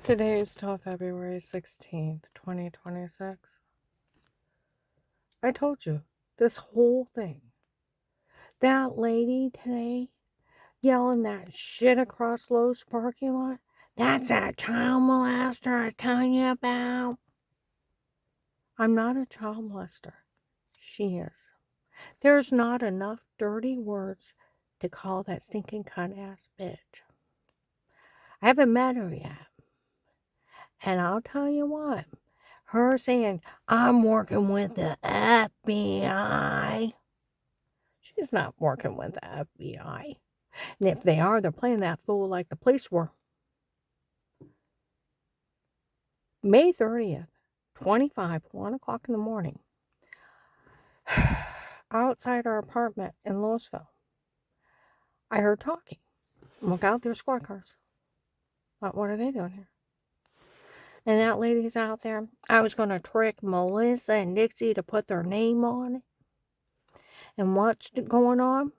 Today is till February 16th, 2026. I told you, this whole thing. That lady today yelling that shit across Lowe's parking lot, that's that child molester I was telling you about. I'm not a child molester. She is. There's not enough dirty words to call that stinking cunt ass bitch. I haven't met her yet. And I'll tell you what, her saying, I'm working with the FBI. She's not working with the FBI. And if they are, they're playing that fool like the police were. May 30th, 25, 1 o'clock in the morning, outside our apartment in Louisville, I heard talking. Look out, there's squad cars. What are they doing here? And that lady's out there. I was going to trick Melissa and Dixie to put their name on it. And what's going on?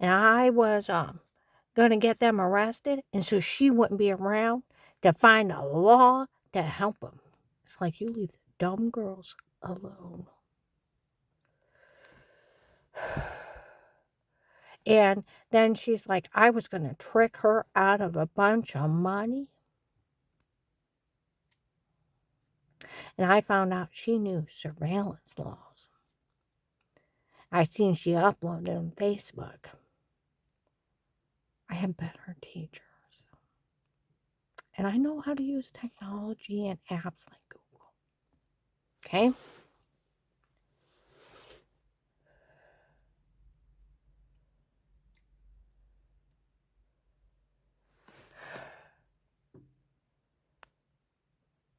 And I was going to get them arrested, and so she wouldn't be around to find a law to help them. It's like, you leave the dumb girls alone. And then she's like, I was going to trick her out of a bunch of money. And I found out she knew surveillance laws. I seen she uploaded on Facebook. I am better teachers. And I know how to use technology and apps like Google. Okay?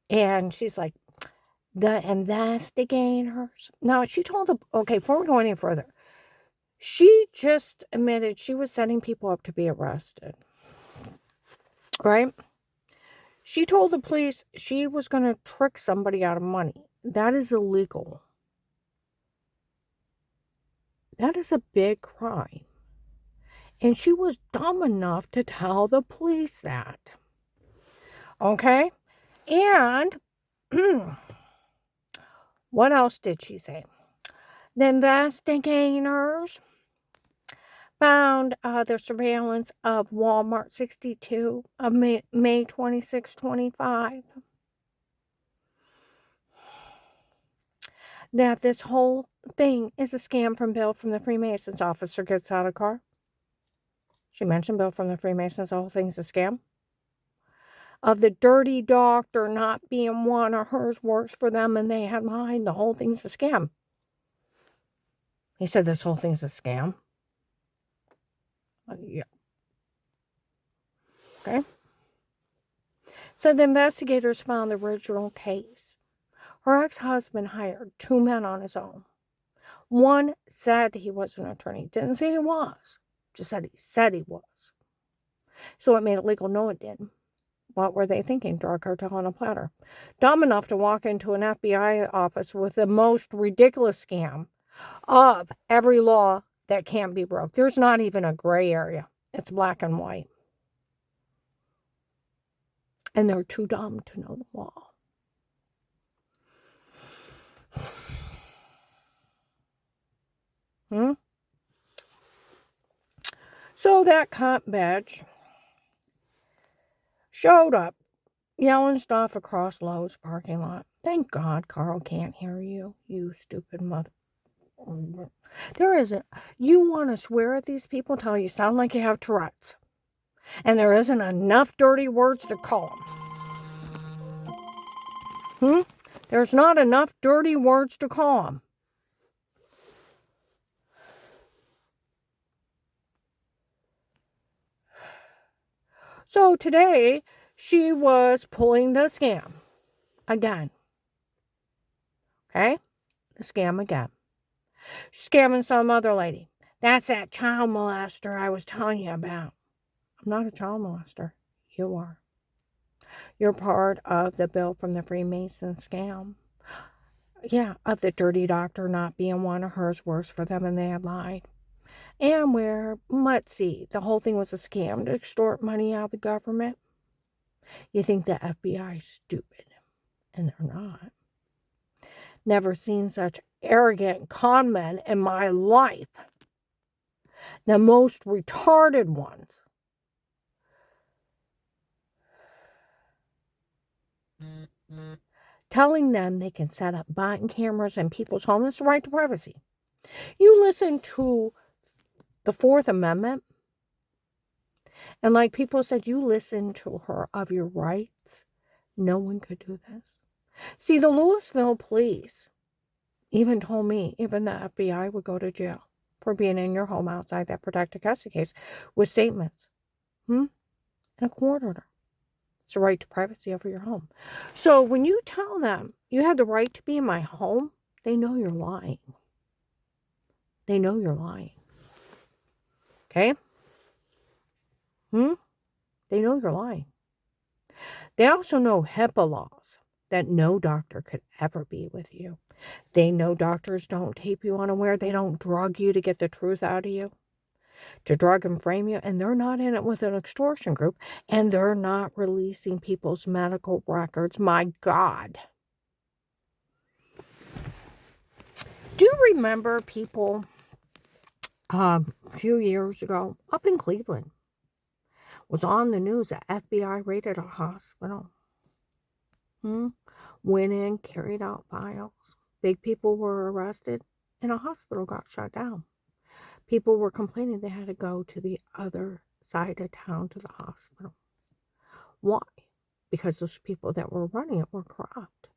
And she's like, the investigators. Now, she told the, okay, before we go any further, she just admitted she was setting people up to be arrested. Right? She told the police she was going to trick somebody out of money. That is illegal. That is a big crime. And she was dumb enough to tell the police that. Okay? And what else did she say? The investigators found their surveillance of Walmart 62 of May 26, 25. That this whole thing is a scam from Bill from the Freemasons. Officer gets out of car. She mentioned Bill from the Freemasons. The whole thing's a scam. Of the dirty doctor not being one of hers works for them and they had lied. The whole thing's a scam. He said this whole thing's a scam. Yeah. Okay. So the investigators found the original case. Her ex-husband hired 2 men on his own. One said he was an attorney. Didn't say he was. Just said he was. So it made it legal. No, it didn't. What were they thinking? Drug cartel on a platter. Dumb enough to walk into an FBI office with the most ridiculous scam of every law that can't be broke. There's not even a gray area. It's black and white. And they're too dumb to know the law. So that cunt bitch showed up yelling stuff across Lowe's parking lot. Thank God Carl can't hear you, you stupid mother. There isn't. You want to swear at these people until you sound like you have Tourette's. And there isn't enough dirty words to call them. There's not enough dirty words to call them. So today, she was pulling the scam again. Okay? The scam again. She's scamming some other lady. That's that child molester I was telling you about. I'm not a child molester. You are. You're part of the Bill from the Freemason scam. Yeah, of the dirty doctor not being one of hers works for them and they had lied. And where, let's see, the whole thing was a scam to extort money out of the government. You think the FBI is stupid, and they're not. Never seen such arrogant con men in my life. The most retarded ones. Telling them they can set up button cameras in people's homes. It's the right to privacy. You listen to the Fourth Amendment, and like people said, you listen to her of your rights. No one could do this. See, the Louisville police even told me even the FBI would go to jail for being in your home outside that protected custody case with statements. And a court order. It's the right to privacy over your home. So when you tell them you have the right to be in my home, they know you're lying. They know you're lying. Okay? They know you're lying. They also know HIPAA laws that no doctor could ever be with you. They know doctors don't tape you unaware. They don't drug you to get the truth out of you, to drug and frame you. And they're not in it with an extortion group. And they're not releasing people's medical records. My God. Do you remember people a few years ago up in Cleveland was on the news that FBI raided a hospital? Went in, carried out files. Big people were arrested, and a hospital got shut down. People were complaining they had to go to the other side of town to the hospital. Why? Because those people that were running it were corrupt,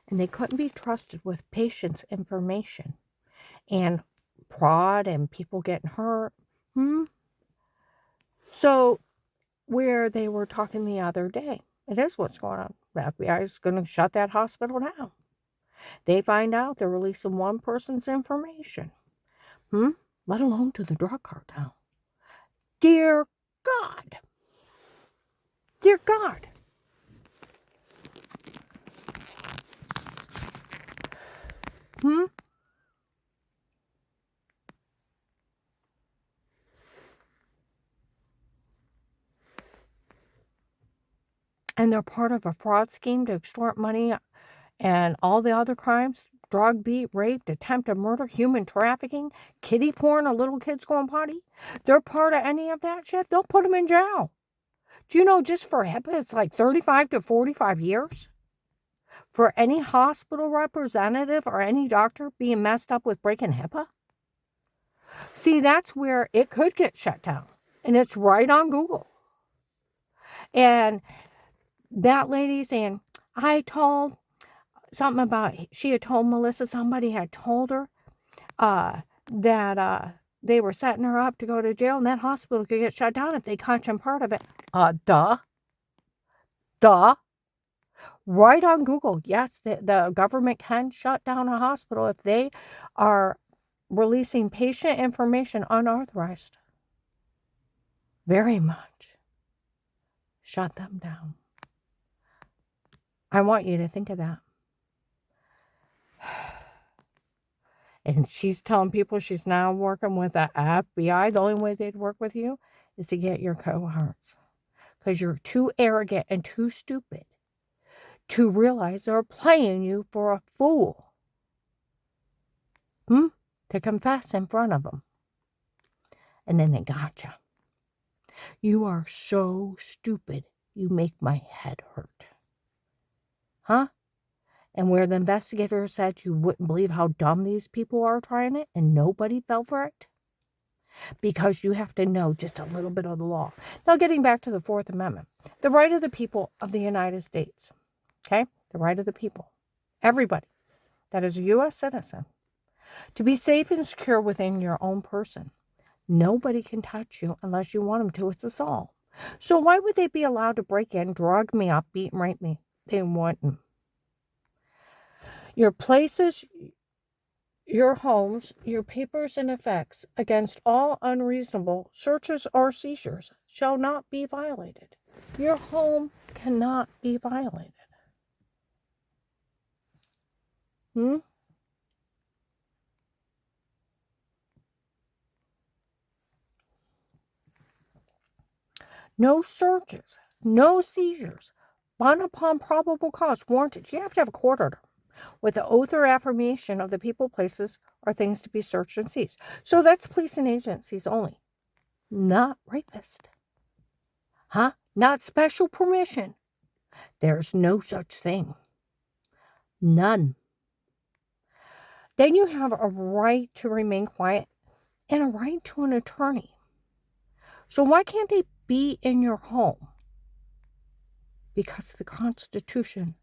and they couldn't be trusted with patients' information, and fraud and people getting hurt. So, where they were talking the other day, it is what's going on. The FBI is going to shut that hospital down. They find out they're releasing one person's information. Let alone to the drug cartel. Dear God. Dear God. And they're part of a fraud scheme to extort money and all the other crimes. Drug, beat, rape, attempted murder, human trafficking, kiddie porn, or little kids going potty. They're part of any of that shit. They'll put them in jail. Do you know just for HIPAA, it's like 35 to 45 years? For any hospital representative or any doctor being messed up with breaking HIPAA? See, that's where it could get shut down. And it's right on Google. And that lady saying, I told something about, she had told Melissa, somebody had told her that they were setting her up to go to jail, and that hospital could get shut down if they catch them part of it. Duh. Right on Google. Yes, the government can shut down a hospital if they are releasing patient information unauthorized. Very much. Shut them down. I want you to think of that. And she's telling people she's now working with the FBI. The only way they'd work with you is to get your cohorts. Because you're too arrogant and too stupid to realize they're playing you for a fool. To confess in front of them. And then they got you. You are so stupid, you make my head hurt. And where the investigator said you wouldn't believe how dumb these people are trying it, and nobody fell for it? Because you have to know just a little bit of the law. Now, getting back to the Fourth Amendment. The right of the people of the United States. Okay? The right of the people. Everybody that is a U.S. citizen. To be safe and secure within your own person. Nobody can touch you unless you want them to. It's us all. So why would they be allowed to break in, drug me up, beat and rape me? They wouldn't. Your places, your homes, your papers and effects against all unreasonable searches or seizures shall not be violated. Your home cannot be violated. No searches, no seizures bond upon probable cause, warranted. You have to have a court order with the oath or affirmation of the people, places, or things to be searched and seized. So that's police and agencies only, not rapist. Huh? Not special permission. There's no such thing. None. Then you have a right to remain quiet and a right to an attorney. So why can't they be in your home? Because the Constitution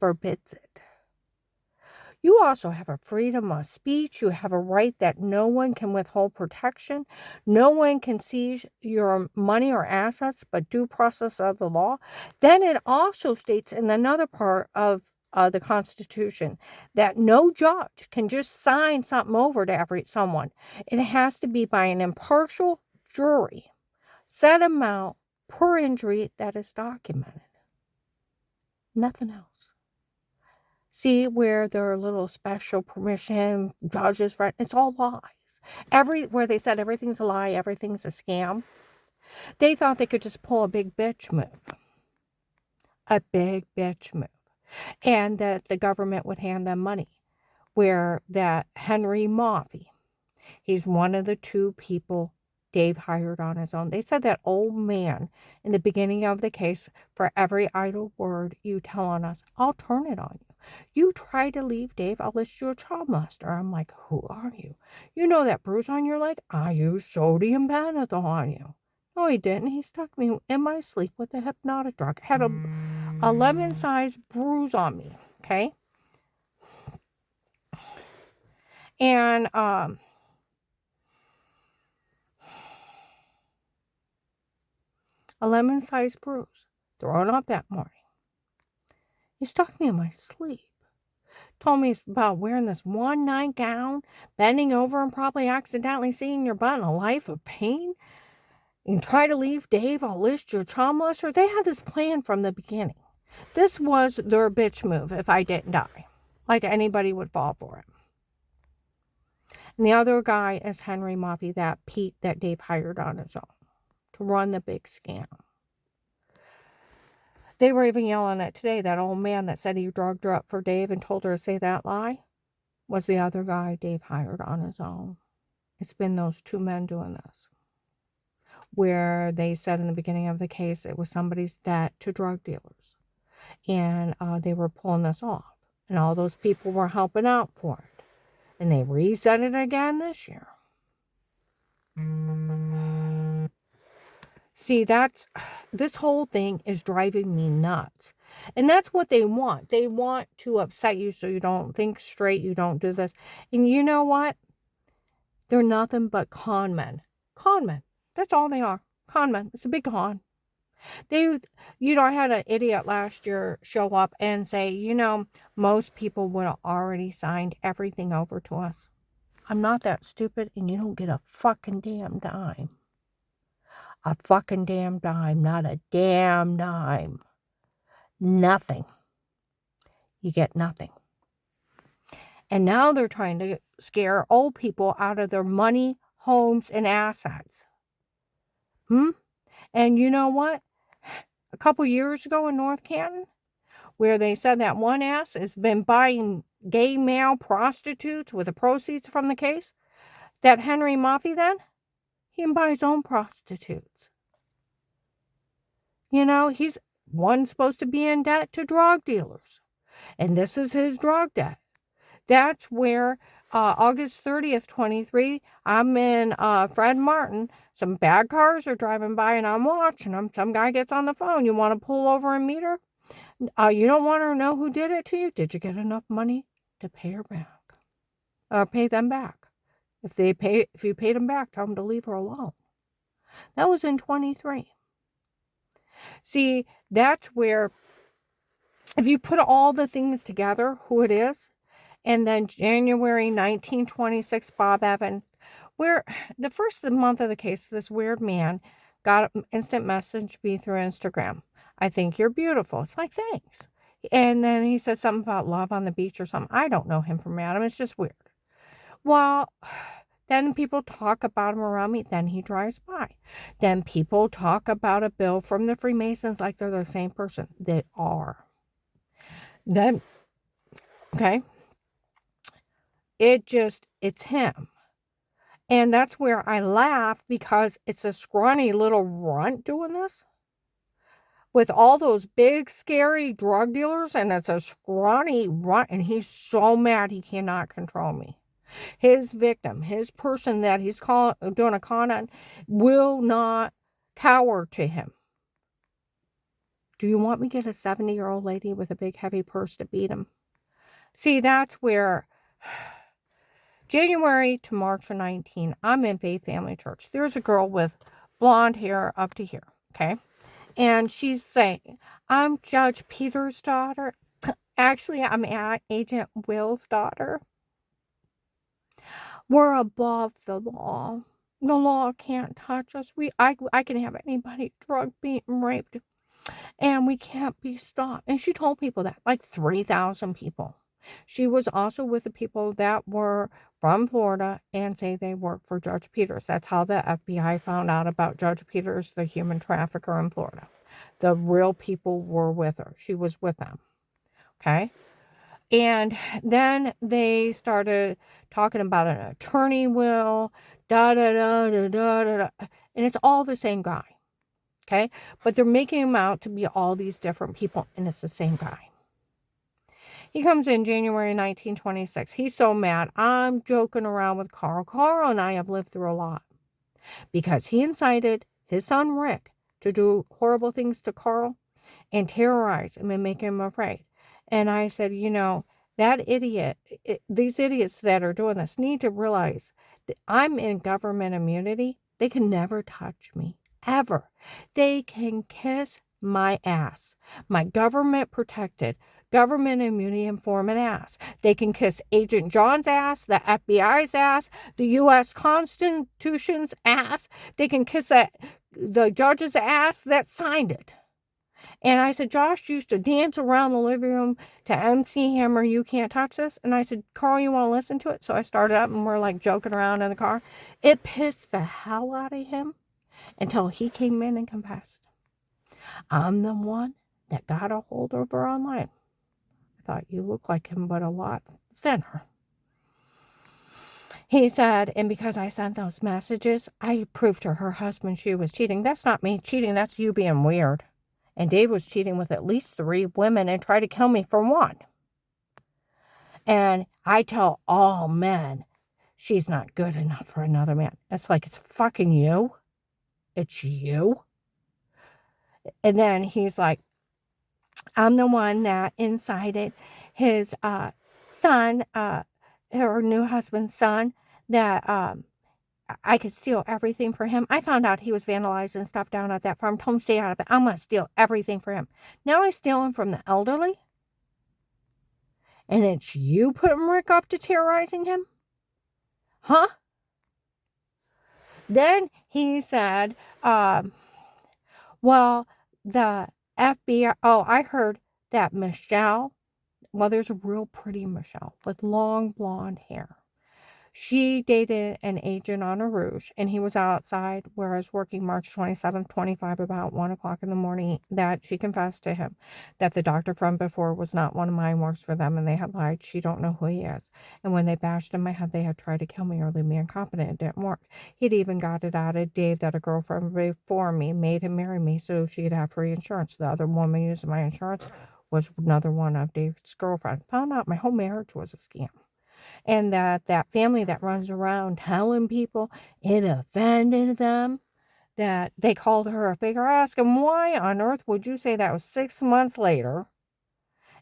forbids it. You also have a freedom of speech. You have a right that no one can withhold protection. No one can seize your money or assets, but due process of the law. Then it also states in another part of the Constitution that no judge can just sign something over to someone. It has to be by an impartial jury, set amount per injury that is documented. Nothing else. See where there are little special permission, judges, right? It's all lies. Where they said everything's a lie, everything's a scam, they thought they could just pull a big bitch move. A big bitch move. And that the government would hand them money. Where that Henry Maffei, he's one of the 2 people Dave hired on his own. They said that old man in the beginning of the case, for every idle word you tell on us, I'll turn it on you. You try to leave Dave, I'll list you a child molester. I'm like, who are you? You know that bruise on your leg? I used sodium pentothal on you. No, he didn't. He stuck me in my sleep with a hypnotic drug. Had a lemon-sized bruise on me, okay? And, a lemon-sized bruise thrown up that morning. He stuck me in my sleep. Told me about wearing this one nightgown, bending over and probably accidentally seeing your butt in a life of pain. And try to leave Dave, I'll list your child molester. They had this plan from the beginning. This was their bitch move if I didn't die. Like anybody would fall for it. And the other guy is Henry Maffei, that Pete that Dave hired on his own to run the big scam. They were even yelling at today, that old man that said he drugged her up for Dave and told her to say that lie was the other guy Dave hired on his own. It's been those 2 men doing this. Where they said in the beginning of the case it was somebody's debt to drug dealers. And they were pulling this off. And all those people were helping out for it. And they reset it again this year. See, this whole thing is driving me nuts. And that's what they want. They want to upset you so you don't think straight, you don't do this. And you know what? They're nothing but con men. Con men. That's all they are. Con men. It's a big con. I had an idiot last year show up and say, most people would have already signed everything over to us. I'm not that stupid, and you don't get a fucking damn dime. A fucking damn dime, not a damn dime. Nothing. You get nothing. And now they're trying to scare old people out of their money, homes, and assets. And you know what? A couple years ago in North Canton, where they said that one ass has been buying gay male prostitutes with the proceeds from the case, that Henry Maffei then, he can buy his own prostitutes. He's one supposed to be in debt to drug dealers. And this is his drug debt. That's where August 30th, 23, I'm in Fred Martin. Some bad cars are driving by and I'm watching them. Some guy gets on the phone. You want to pull over and meet her? You don't want her to know who did it to you? Did you get enough money to pay her back? Or pay them back? If you paid them back, tell them to leave her alone. That was in 23. See, that's where, if you put all the things together, who it is, and then January 1926, Bob Evans, where the first month of the case, this weird man got an instant message me through Instagram. I think you're beautiful. It's like, thanks. And then he said something about love on the beach or something. I don't know him from Adam. It's just weird. Well, Then people talk about him around me. Then he drives by. Then people talk about a bill from the Freemasons like they're the same person. They are. Then, okay, it's him. And that's where I laugh because it's a scrawny little runt doing this with all those big, scary drug dealers, and it's a scrawny runt, and he's so mad he cannot control me. His victim, his person that he's doing a con on, will not cower to him. Do you want me to get a 70-year-old lady with a big, heavy purse to beat him? See, that's where January to March of 19, I'm in Faith Family Church. There's a girl with blonde hair up to here, okay? And she's saying, I'm Judge Peter's daughter. Actually, I'm Agent Will's daughter. We're above the law. The law can't touch us. I can have anybody drugged, beaten, raped, and we can't be stopped. And she told people that, like 3,000 people. She was also with the people that were from Florida and say they work for Judge Peters. That's how the FBI found out about Judge Peters, the human trafficker in Florida. The real people were with her. She was with them. Okay? And then they started talking about an attorney will, da da da da da da, and it's all the same guy. Okay? But they're making him out to be all these different people, and it's the same guy. He comes in January 1926. He's so mad. I'm joking around with Carl. Carl and I have lived through a lot because he incited his son Rick to do horrible things to Carl and terrorize him and make him afraid. And I said, that idiot, these idiots that are doing this need to realize that I'm in government immunity. They can never touch me, ever. They can kiss my ass, my government protected, government immunity informant ass. They can kiss Agent John's ass, the FBI's ass, the U.S. Constitution's ass. They can kiss the judge's ass that signed it. And I said, Josh used to dance around the living room to MC Hammer, You Can't Touch This. And I said, Carl, you want to listen to it? So I started up and we're like joking around in the car. It pissed the hell out of him until he came in and confessed. I'm the one that got a hold of her online. I thought you looked like him, but a lot thinner. He said, and because I sent those messages, I proved to her husband she was cheating. That's not me cheating. That's you being weird. And Dave was cheating with at least 3 women and tried to kill me for one. And I tell all men, she's not good enough for another man. It's like, it's fucking you. It's you. And then he's like, I'm the one that incited his son, her new husband's son, that I could steal everything for him. I found out he was vandalizing stuff down at that farm. Told him stay out of it. I'm going to steal everything for him. Now I steal him from the elderly? And it's you putting Rick up to terrorizing him? Huh? Then he said, well, the FBI, I heard that Michelle, well, there's a real pretty Michelle with long blonde hair. She dated an agent on a Rouge, and he was outside where I was working March 27th, 25, about 1 o'clock in the morning, that she confessed to him that the doctor from before was not one of mine, works for them, and they had lied. She don't know who he is. And when they bashed in my head, they had tried to kill me or leave me incompetent. It didn't work. He'd even got it out of Dave that a girlfriend before me made him marry me so she could have free insurance. The other woman using my insurance was another one of Dave's girlfriend. Found out my whole marriage was a scam. And that family that runs around telling people it offended them, that they called her a figure. I asked him, why on earth would you say that was 6 months later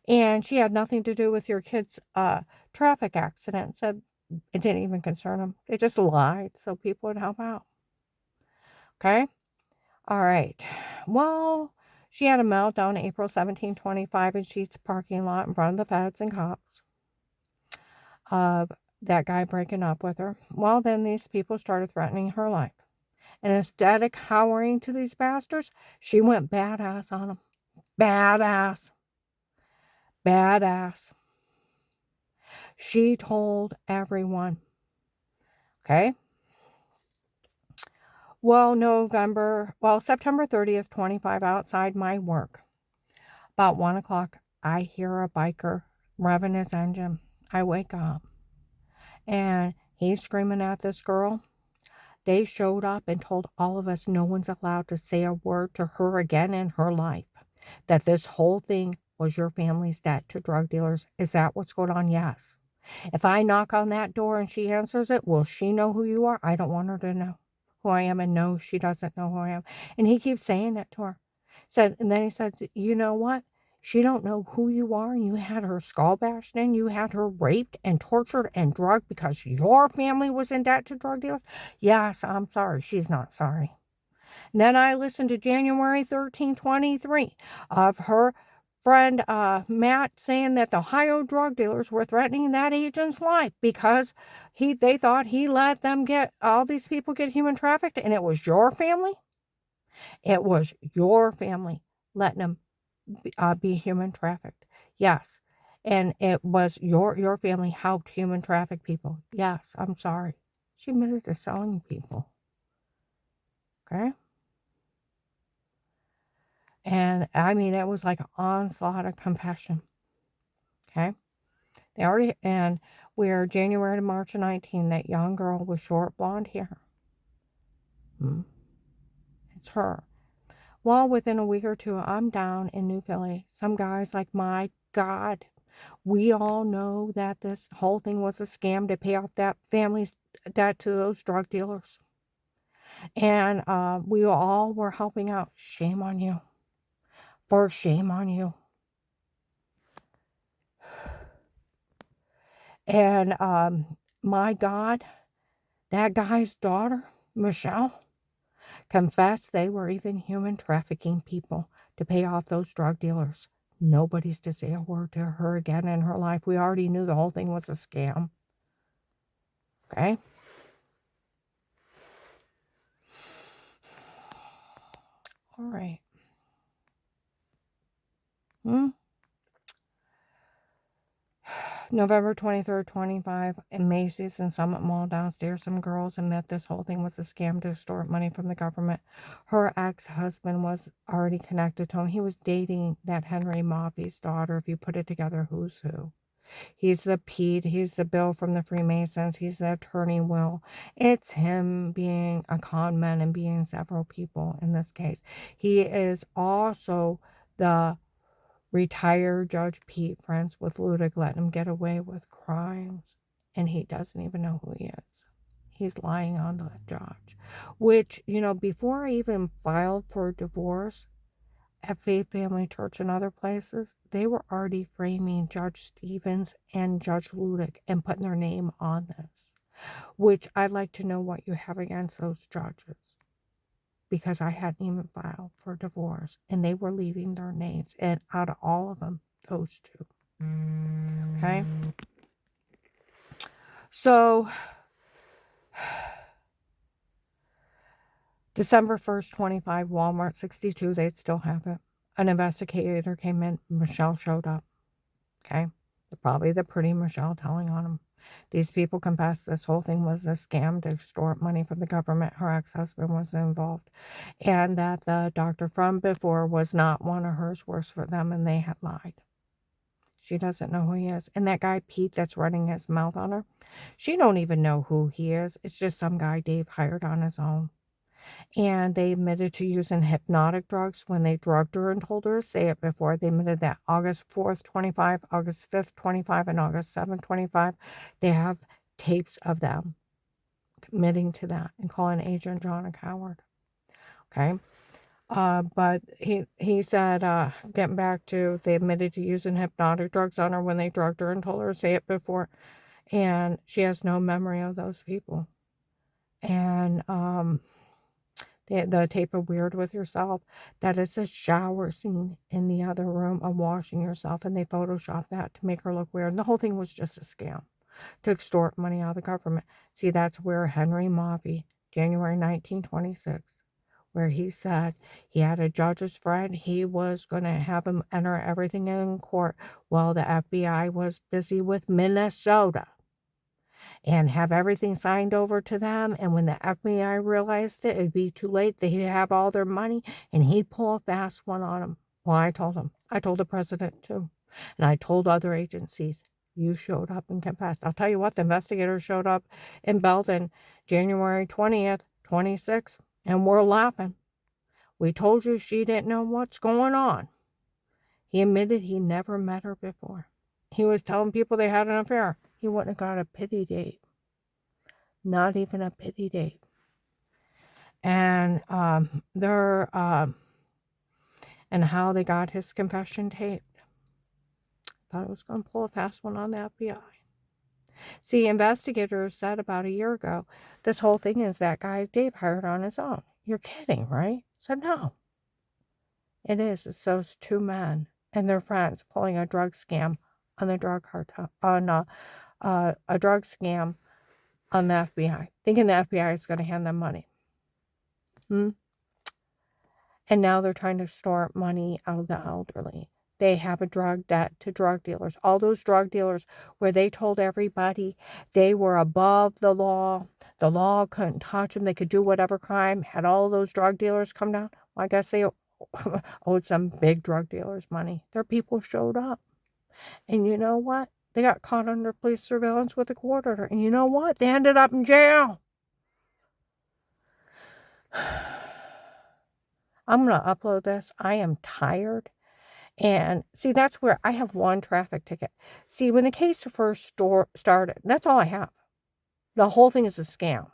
and she had nothing to do with your kid's traffic accident? Said it didn't even concern them. They just lied so people would help out. Okay? All right. Well, she had a meltdown April 17, 25 in Sheetz parking lot in front of the feds and cops. Of that guy breaking up with her. Well, then these people started threatening her life. And instead of cowering to these bastards, she went badass on them. Badass. Badass. She told everyone, Okay. Well, September 30th, 25, outside my work, about 1 o'clock, I hear a biker revving his engine. I wake up and he's screaming at this girl. They showed up and told all of us no one's allowed to say a word to her again in her life. That this whole thing was your family's debt to drug dealers. Is that what's going on? Yes. If I knock on that door and she answers it, will she know who you are? I don't want her to know who I am. And no, she doesn't know who I am. And he keeps saying it to her. And then he said, you know what? She don't know who you are. You had her skull bashed in. You had her raped and tortured and drugged because your family was in debt to drug dealers. Yes, I'm sorry. She's not sorry. And then I listened to January 1323 of her friend Matt saying that the Ohio drug dealers were threatening that agent's life because they thought he let them get all these people get human trafficked, and it was your family. It was your family letting them be human trafficked. Yes. And it was your family helped human traffic people. Yes, I'm sorry. She admitted to selling people. Okay. And I mean, it was like an onslaught of compassion. Okay. And we're January to March of 19, that young girl with short blonde hair. It's her. Well, within a week or two, I'm down in New Philly. Some guy's like, my God, we all know that this whole thing was a scam to pay off that family's debt to those drug dealers. And we all were helping out. Shame on you. For shame on you. And my God, that guy's daughter, Michelle, confessed they were even human trafficking people to pay off those drug dealers. Nobody's to say a word to her again in her life. We already knew the whole thing was a scam. Okay? All right. November 23rd, 25, in Macy's and Summit Mall downstairs, some girls admit this whole thing was a scam to extort money from the government. Her ex-husband was already connected to him. He was dating that Henry Maupey's daughter. If you put it together, who's who? He's the Pete. He's the Bill from the Freemasons. He's the attorney Will. It's him being a con man and being several people in this case. He is also the retired Judge Pete, friends with Ludick, letting him get away with crimes, and he doesn't even know who he is. He's lying on the judge, which, before I even filed for divorce at Faith Family Church and other places, they were already framing Judge Stevens and Judge Ludick and putting their name on this, which I'd like to know what you have against those judges, because I hadn't even filed for divorce, and they were leaving their names, and out of all of them, those two. Okay? So, December 1st, 25, Walmart 62, they'd still have it. An investigator came in, Michelle showed up. Okay? Probably the pretty Michelle telling on him. These people confessed this whole thing was a scam to extort money from the government. Her ex-husband was involved. And that the doctor from before was not one of hers, worse for them, and they had lied. She doesn't know who he is. And that guy, Pete, that's running his mouth on her, she don't even know who he is. It's just some guy Dave hired on his own. And they admitted to using hypnotic drugs when they drugged her and told her to say it before. They admitted that August 4th, 25, August 5th, 25, and August 7th, 25. They have tapes of them admitting to that and calling Agent John a coward. Okay? But he said, getting back to, they admitted to using hypnotic drugs on her when they drugged her and told her to say it before. And she has no memory of those people. And, the tape of Weird with Yourself, that is a shower scene in the other room of washing yourself, and they photoshopped that to make her look weird. And the whole thing was just a scam to extort money out of the government. See, that's where Henry Maupey, January 1926, where he said he had a judge's friend. He was going to have him enter everything in court while the FBI was busy with Minnesota. and have everything signed over to them. And when the FBI realized it, it'd be too late. They'd have all their money, and he'd pull a fast one on them. Well, I told him. I told the president, too. And I told other agencies, you showed up and confessed. I'll tell you what, the investigators showed up in Belton January 20th, 26, and we're laughing. We told you she didn't know what's going on. He admitted he never met her before. He was telling people they had an affair. He wouldn't have got a pity date. Not even a pity date. And and how they got his confession taped. Thought it was going to pull a fast one on the FBI. See, investigators said about a year ago, this whole thing is that guy Dave hired on his own. You're kidding, right? I said, no. It is. It's those two men and their friends pulling a drug scam on the drug cartel, on a drug scam on the FBI, thinking the FBI is going to hand them money. And now they're trying to extort money out of the elderly. They have a drug debt to drug dealers. All those drug dealers where they told everybody they were above the law couldn't touch them, they could do whatever crime, had all those drug dealers come down. Well, I guess they owed some big drug dealers money. Their people showed up. And you know what? They got caught under police surveillance with a court order. And you know what? They ended up in jail. I'm going to upload this. I am tired. And see, that's where I have one traffic ticket. See, when the case first started, that's all I have. The whole thing is a scam.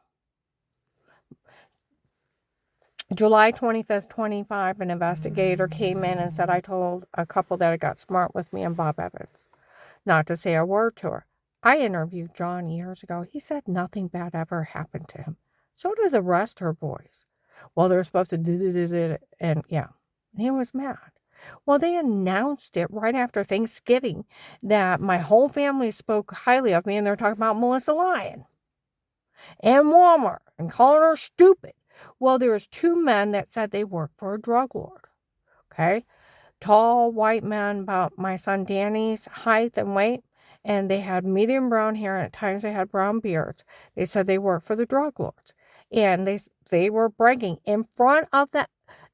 July 25th, 25, an investigator came in and said, I told a couple that had got smart with me and Bob Evans not to say a word to her. I interviewed John years ago. He said nothing bad ever happened to him. So did the rest of her boys. Well, they're supposed to do it, and yeah, he was mad. Well, they announced it right after Thanksgiving that my whole family spoke highly of me, and they're talking about Melissa Lyon and Walmart and calling her stupid. Well, there's two men that said they worked for a drug lord, okay? Tall white men about my son Danny's height and weight, and they had medium brown hair, and at times they had brown beards. They said they worked for the drug lords, and they were bragging in front of the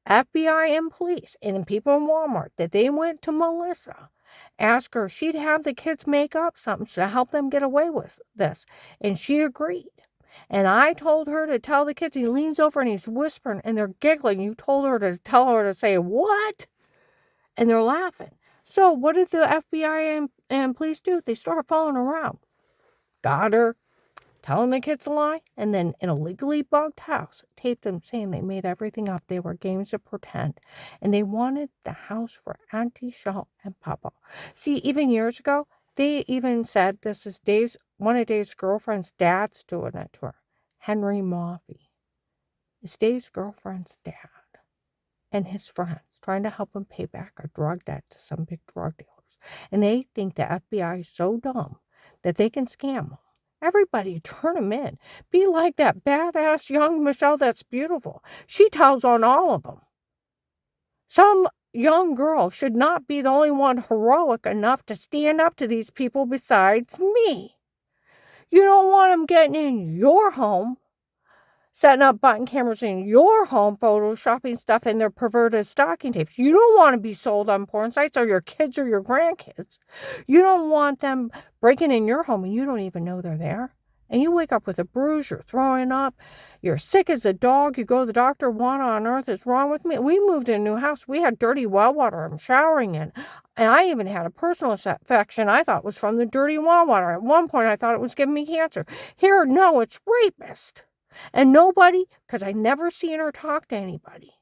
FBI and police and people in Walmart that they went to Melissa, asked her if she'd have the kids make up something to help them get away with this, and she agreed. And I told her to tell the kids. He leans over and he's whispering, and they're giggling. You told her to tell her to say, what? And they're laughing. So what did the FBI and police do? They started following around. Got her, telling the kids a lie, and then in a legally bugged house, taped them saying they made everything up. They were games of pretend. And they wanted the house for Auntie Shaw and Papa. See, even years ago, they even said this is one of Dave's girlfriend's dad's doing it to her. Henry Moffey. It's Dave's girlfriend's dad and his friends trying to help him pay back a drug debt to some big drug dealers. And they think the FBI is so dumb that they can scam them. Everybody turn them in. Be like that badass young Michelle That's Beautiful. She tells on all of them. Some young girl should not be the only one heroic enough to stand up to these people besides me. You don't want them getting in your home, setting up button cameras in your home, photoshopping stuff in their perverted stocking tapes. You don't want to be sold on porn sites or your kids or your grandkids. You don't want them breaking in your home and you don't even know they're there. And you wake up with a bruise, you're throwing up, you're sick as a dog, you go to the doctor, what on earth is wrong with me? We moved in a new house. We had dirty well water I'm showering in. And I even had a personal infection I thought was from the dirty well water. At one point, I thought it was giving me cancer. Here, no, it's rapist. And nobody, because I never seen her talk to anybody.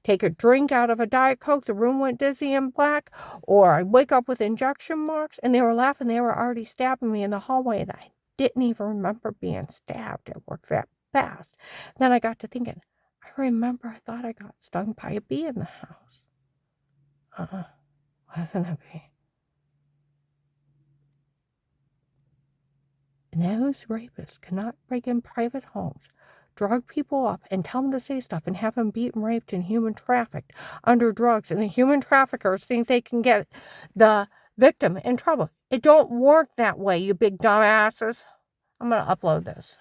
Take a drink out of a Diet Coke, the room went dizzy and black, or I wake up with injection marks, and they were laughing. They were already stabbing me in the hallway, and I didn't even remember being stabbed. It worked that fast. Then I got to thinking, I remember I thought I got stung by a bee in the house. Wasn't a bee. And those rapists cannot break in private homes, drug people up, and tell them to say stuff, and have them beaten, raped, and human trafficked under drugs. And the human traffickers think they can get the victim in trouble. It don't work that way, you big dumbasses. I'm going to upload this.